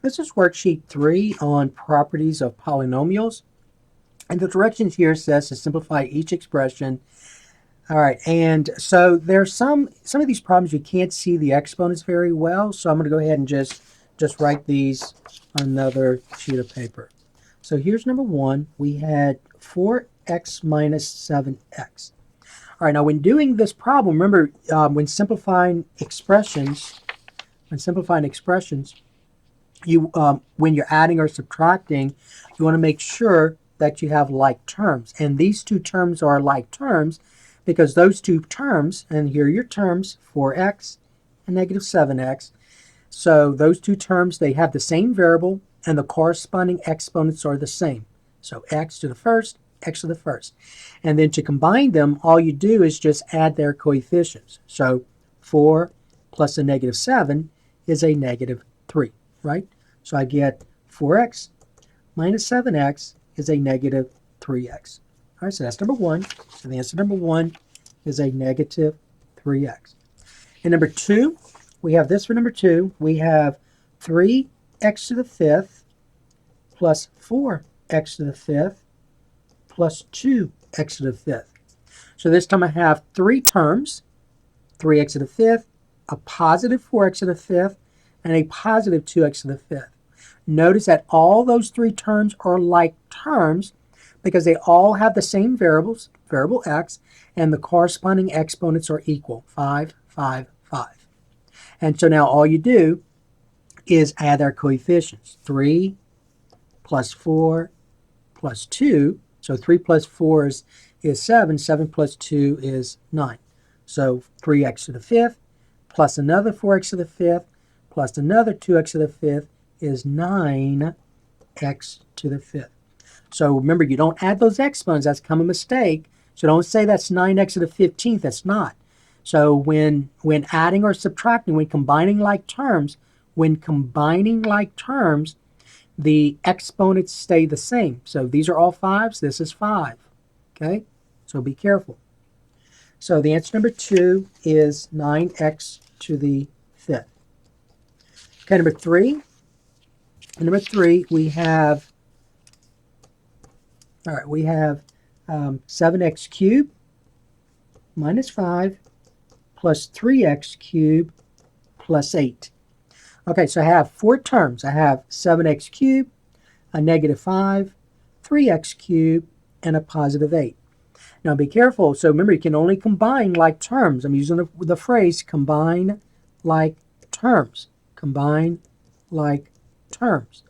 This is worksheet 3 on properties of polynomials. And the directions here says to simplify each expression. All right, and so there's some of these problems you can't see the exponents very well, so I'm going to go ahead and just write these on another sheet of paper. So here's number 1. We had 4x minus 7x. All right, now when doing this problem, remember when simplifying expressions, you when you're adding or subtracting, you want to make sure that you have like terms. And these two terms are like terms because those two terms, and here are your terms, 4x and negative 7x. So those two terms, they have the same variable and the corresponding exponents are the same. So x to the first, x to the first. And then to combine them, all you do is just add their coefficients. So 4 plus a negative 7 is a negative 3, right? So I get 4x minus 7x is a negative 3x. All right, so that's number 1. So the answer number 1 is a negative 3x. And number 2, we have this for number 2. We have 3x to the 5th plus 4x to the 5th plus 2x to the 5th. So this time I have 3 terms, 3x to the 5th, a positive 4x to the 5th, and a positive 2x to the 5th. Notice that all those 3 terms are like terms because they all have the same variables, variable x, and the corresponding exponents are equal, 5, 5, 5. And so now all you do is add their coefficients, 3 plus 4 plus 2. So 3 plus 4 is 7, 7 plus 2 is 9. So 3x to the 5th plus another 4x to the 5th plus another 2x to the 5th is 9x to the 5th. So remember, you don't add those exponents. That's become a mistake. So don't say that's 9x to the 15th. That's not. So when adding or subtracting, when combining like terms, the exponents stay the same. So these are all 5s. This is 5. Okay? So be careful. So the answer number 2 is 9x to the 5th. Okay, number 3. Number 3, we have 7x cubed minus 5 plus 3x cubed plus 8. Okay, so I have 4 terms. I have 7x cubed, a negative 5, 3x cubed, and a positive 8. Now be careful. So remember, you can only combine like terms. I'm using the phrase combine like terms. Combine like terms.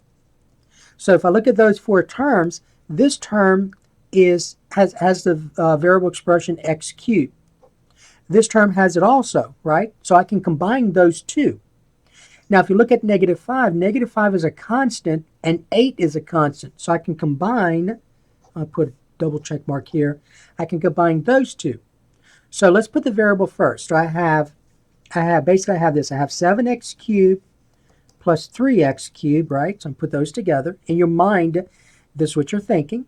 So if I look at those 4 terms, this term has the variable expression x cubed. This term has it also, right? So I can combine those two. Now if you look at negative 5 is a constant and 8 is a constant. So I can combine, I'll put a double check mark here, I can combine those two. So let's put the variable first. So I have this. I have 7x cubed plus 3x cubed, right? So I put those together. In your mind, this is what you're thinking,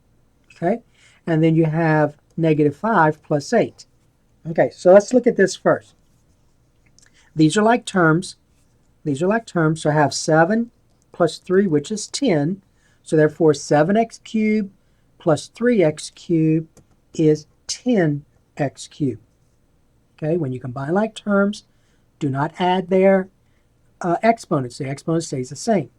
okay? And then you have negative 5 plus 8. Okay, so let's look at this first. These are like terms. So I have 7 plus 3, which is 10. So therefore, 7x cubed plus 3x cubed is 10x cubed. Okay, when you combine like terms, do not add their exponents. The exponent stays the same.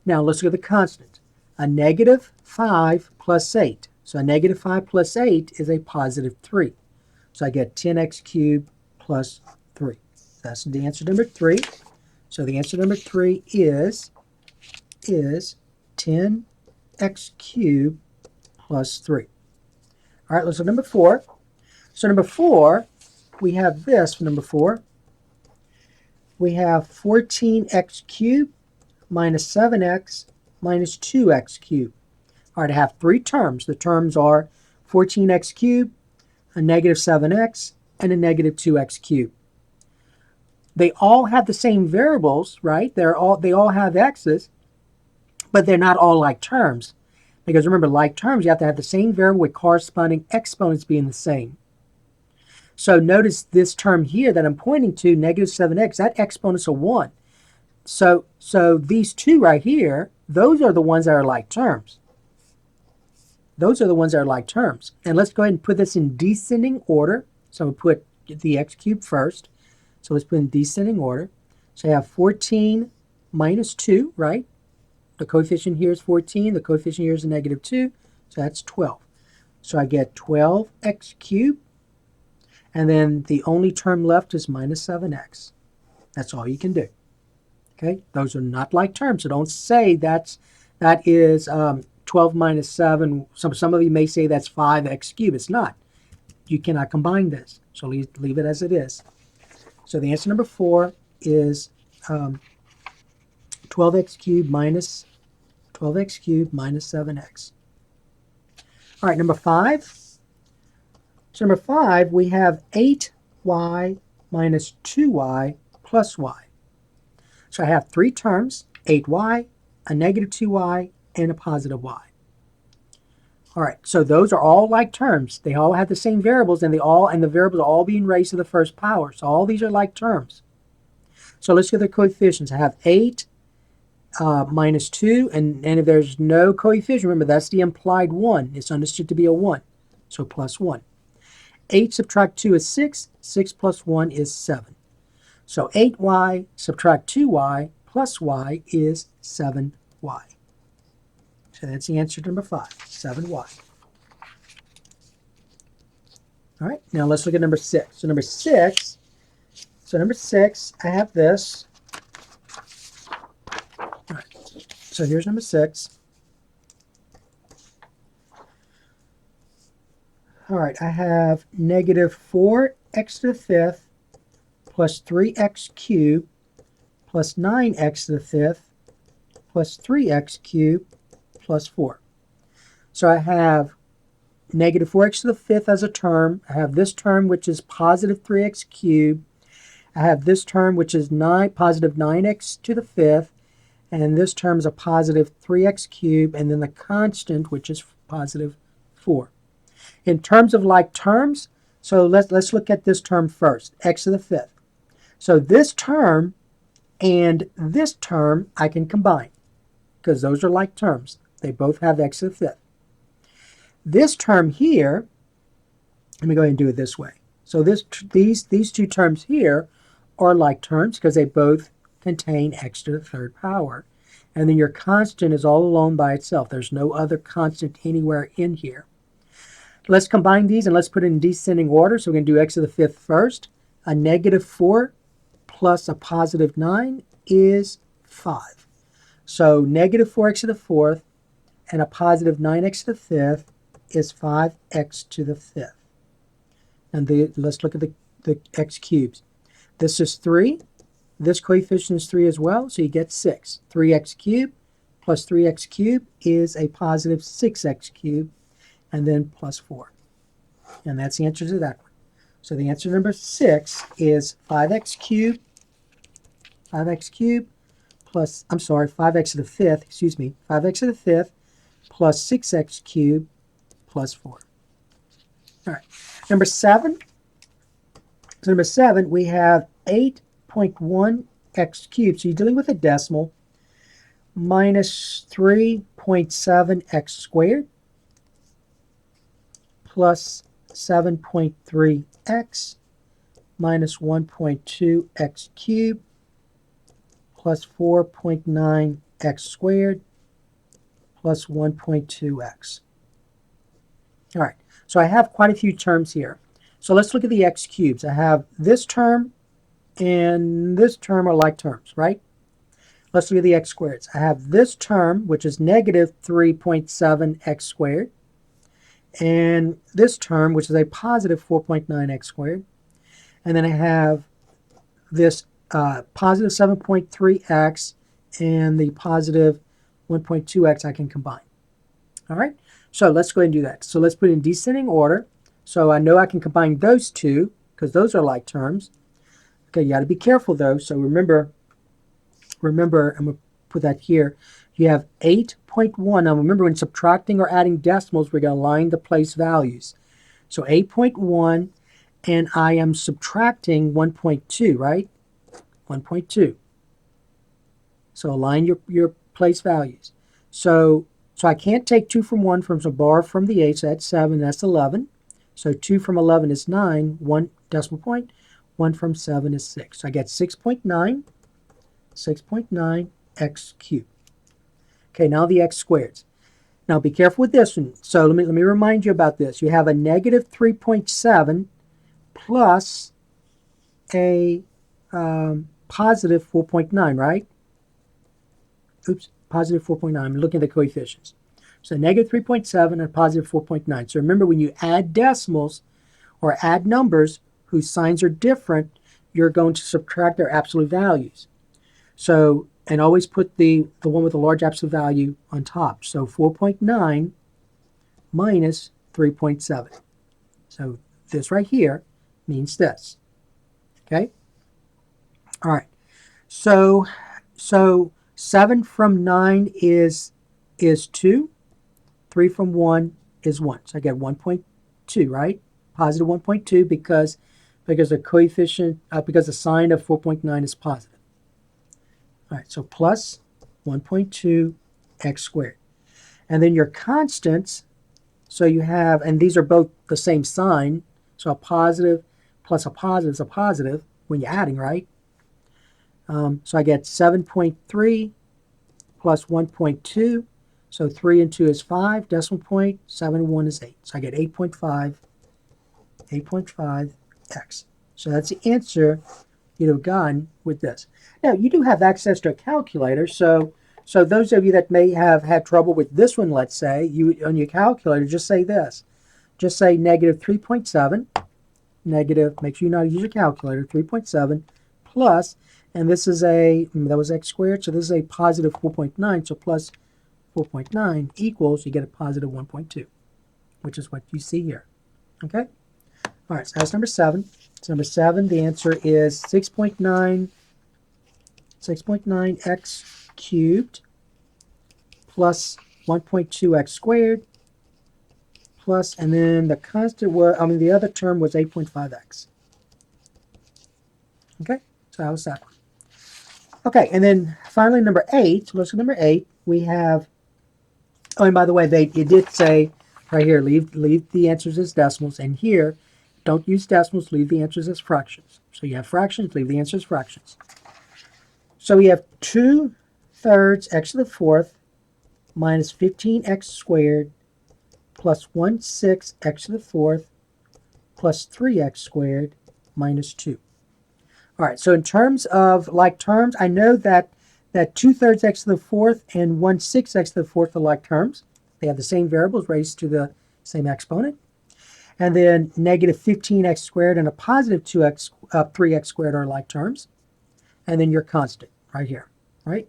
Now let's look at the constant. A negative 5 plus 8. So a negative 5 plus 8 is a positive 3. So I get 10x cubed plus 3. That's the answer number 3. So the answer number 3 is 10x cubed plus 3. All right, let's look at number 4. So number 4, we have this for number 4. We have 14x cubed minus 7x minus 2x cubed. All right, I have 3 terms. The terms are 14x cubed, a negative 7x, and a negative 2x cubed. They all have the same variables, right? They all have x's, but they're not all like terms. Because remember, like terms, you have to have the same variable with corresponding exponents being the same. So notice this term here that I'm pointing to, negative 7x, that exponent's a 1. So these two right here, those are the ones that are like terms. Those are the ones that are like terms. And let's go ahead and put this in descending order. So we'll put the x cubed first. So let's put in descending order. So I have 14 minus 2, right? The coefficient here is 14. The coefficient here is a negative 2. So that's 12. So I get 12x cubed. And then the only term left is minus 7x. That's all you can do. Okay? Those are not like terms. So don't say that is 12 minus 7. Some of you may say that's 5x cubed. It's not. You cannot combine this. So leave it as it is. So the answer number 4 is 12x cubed minus 7x. All right, number 5. So number 5, we have 8y minus 2y plus y. So I have three terms, 8y, a negative 2y, and a positive y. All right, so those are all like terms. They all have the same variables, and the variables are all being raised to the first power. So all these are like terms. So let's get the coefficients. I have 8 minus 2, and if there's no coefficient, remember that's the implied 1. It's understood to be a 1, so plus 1. 8 subtract 2 is 6. 6 plus 1 is 7. So 8y subtract 2y plus y is 7y. So that's the answer to number 5, 7y. All right, now let's look at number 6. So number 6, I have this. All right, so here's number 6. All right, I have negative 4x to the 5th plus 3x cubed plus 9x to the 5th plus 3x cubed plus 4. So I have negative 4x to the 5th as a term. I have this term, which is positive 3x cubed. I have this term, which is positive 9x to the 5th. And this term is a positive 3x cubed. And then the constant, which is positive 4. In terms of like terms, so let's look at this term first, x to the 5th. So this term and this term I can combine because those are like terms. They both have x to the 5th. This term here, let me go ahead and do it this way. So these two terms here are like terms because they both contain x to the 3rd power. And then your constant is all alone by itself. There's no other constant anywhere in here. Let's combine these and let's put it in descending order. So we're going to do x to the 5th first. A negative 4 plus a positive 9 is 5. So negative 4x to the 4th and a positive 9x to the 5th is 5x to the 5th. And let's look at the x cubes. This is 3. This coefficient is 3 as well, so you get 6. 3x cubed plus 3x cubed is a positive 6x cubed, and then plus 4. And that's the answer to that one. So the answer number 6 is 5x cubed plus, 5x to the 5th, 5x to the 5th plus 6x cubed plus 4. All right, number 7. So number 7, we have 8.1x cubed. So you're dealing with a decimal minus 3.7x squared plus 7.3x minus 1.2x cubed plus 4.9x squared plus 1.2x. All right, so I have quite a few terms here. So let's look at the x cubes. I have this term and this term are like terms, right? Let's look at the x squareds. I have this term, which is negative 3.7x squared, and this term, which is a positive 4.9x squared. And then I have this positive 7.3x and the positive 1.2x I can combine. All right, so let's go ahead and do that. So let's put it in descending order. So I know I can combine those two because those are like terms. Okay, you got to be careful though. So remember, I'm going to put that here. You have 8.1. Now remember, when subtracting or adding decimals, we're going to line the place values. So 8.1, and I am subtracting 1.2, right? 1.2. So align your place values. So I can't take 2 from 1 from so borrow from the 8, so that's 7, that's 11. So 2 from 11 is 9, 1 decimal point, 1 from 7 is 6. So I get 6.9 x cubed. Okay, now the x squareds. Now be careful with this one. So let me remind you about this. You have a negative 3.7 plus a positive 4.9, right? Oops, positive 4.9. I'm looking at the coefficients. So negative 3.7 and a positive 4.9. So remember, when you add decimals or add numbers whose signs are different, you're going to subtract their absolute values. So, and always put the one with the large absolute value on top. So 4.9 minus 3.7. So this right here means this. Okay? All right. So 7 from 9 is 2. 3 from 1 is 1. So I get 1.2, right? Positive 1.2 because the coefficient, because the sign of 4.9 is positive. All right, so plus 1.2 x squared. And then your constants, so you have, and these are both the same sign, so a positive plus a positive is a positive when you're adding, right? So I get 7.3 plus 1.2. So 3 and 2 is 5, decimal point, 7 and 1 is 8. So I get 8.5x. So that's the answer you'd have gotten with this. Now, you do have access to a calculator, so those of you that may have had trouble with this one, let's say, you on your calculator, just say this. Just say negative 3.7, negative, make sure you know how to use your calculator, 3.7 plus, and this is that was x squared, so this is a positive 4.9, so plus 4.9 equals, you get a positive 1.2, which is what you see here. Okay? All right, so that's number 7. So number 7, the answer is 6.9x cubed plus 1.2x squared plus, and then the constant was, the other term was 8.5x. Okay, so that was that one. Okay, and then finally number 8, let's look at number 8. We have, oh, and by the way, it did say right here, leave the answers as decimals, and here, don't use decimals, leave the answers as fractions. So you have fractions, leave the answers as fractions. So we have 2/3 x to the 4th minus 15x squared plus 1/6 x to the 4th plus 3x squared minus 2. All right, so in terms of like terms, I know that 2/3 x to the 4th and 1/6 x to the 4th are like terms. They have the same variables raised to the same exponent. And then negative 15x squared and a positive 3x squared are like terms. And then your constant right here, right?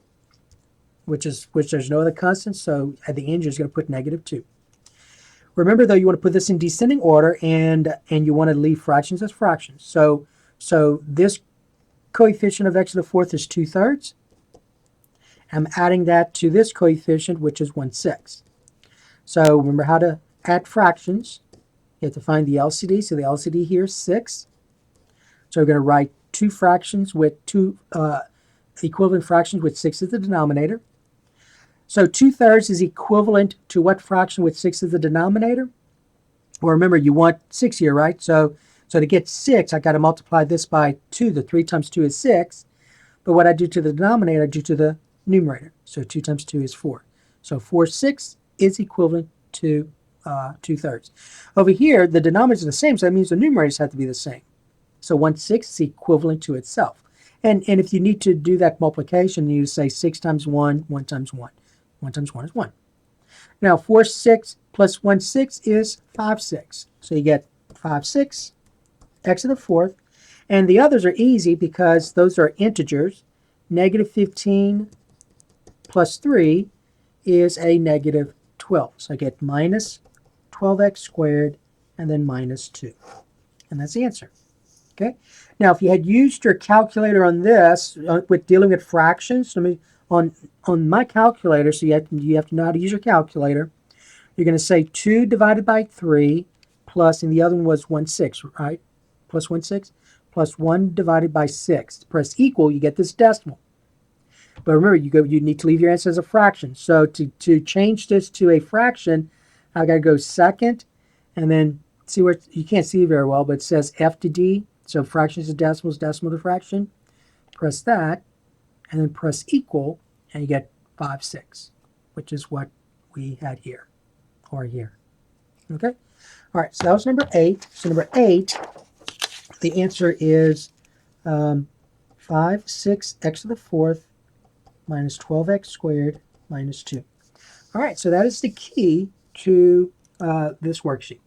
Which there's no other constant, so at the end you're just going to put negative 2. Remember though, you want to put this in descending order, and you want to leave fractions as fractions. So this coefficient of x to the 4th is 2/3. I'm adding that to this coefficient, which is 1/6. So remember how to add fractions. You have to find the LCD. So the LCD here is 6. So we're going to write two fractions with two equivalent fractions with 6 as the denominator. So 2/3 is equivalent to what fraction with 6 as the denominator? Well, remember, you want 6 here, right? So to get 6, I got to multiply this by 2. The 3 times 2 is 6. But what I do to the denominator, I do to the numerator. So 2 times 2 is 4. So 4/6 is equivalent to 2/3. Over here, the denominators are the same, so that means the numerators have to be the same. So 1/6 is equivalent to itself. And if you need to do that multiplication, you say 6 times 1, 1 times 1. 1 times 1 is 1. Now 4/6 plus 1/6 is 5/6. So you get 5/6 x to the 4th. And the others are easy because those are integers. Negative 15 plus 3 is a negative 12. So I get minus 12x squared and then minus 2. And that's the answer. Okay. Now, if you had used your calculator on this, with dealing with fractions, on my calculator, so you have to know how to use your calculator. You're going to say 2 divided by 3 plus, and the other one was 1/6, right? Plus 1/6 plus 1 divided by 6. Press equal, you get this decimal. But remember, you need to leave your answer as a fraction. So to change this to a fraction, I got to go second, and then see where you can't see very well, but it says F to D. So fractions to decimals, decimal to fraction. Press that, and then press equal, and you get 5, 6, which is what we had here, or here. Okay? All right, so that was number 8. So number 8, the answer is 5, 6, x to the 4th minus 12x squared minus 2. All right, so that is the key to this worksheet.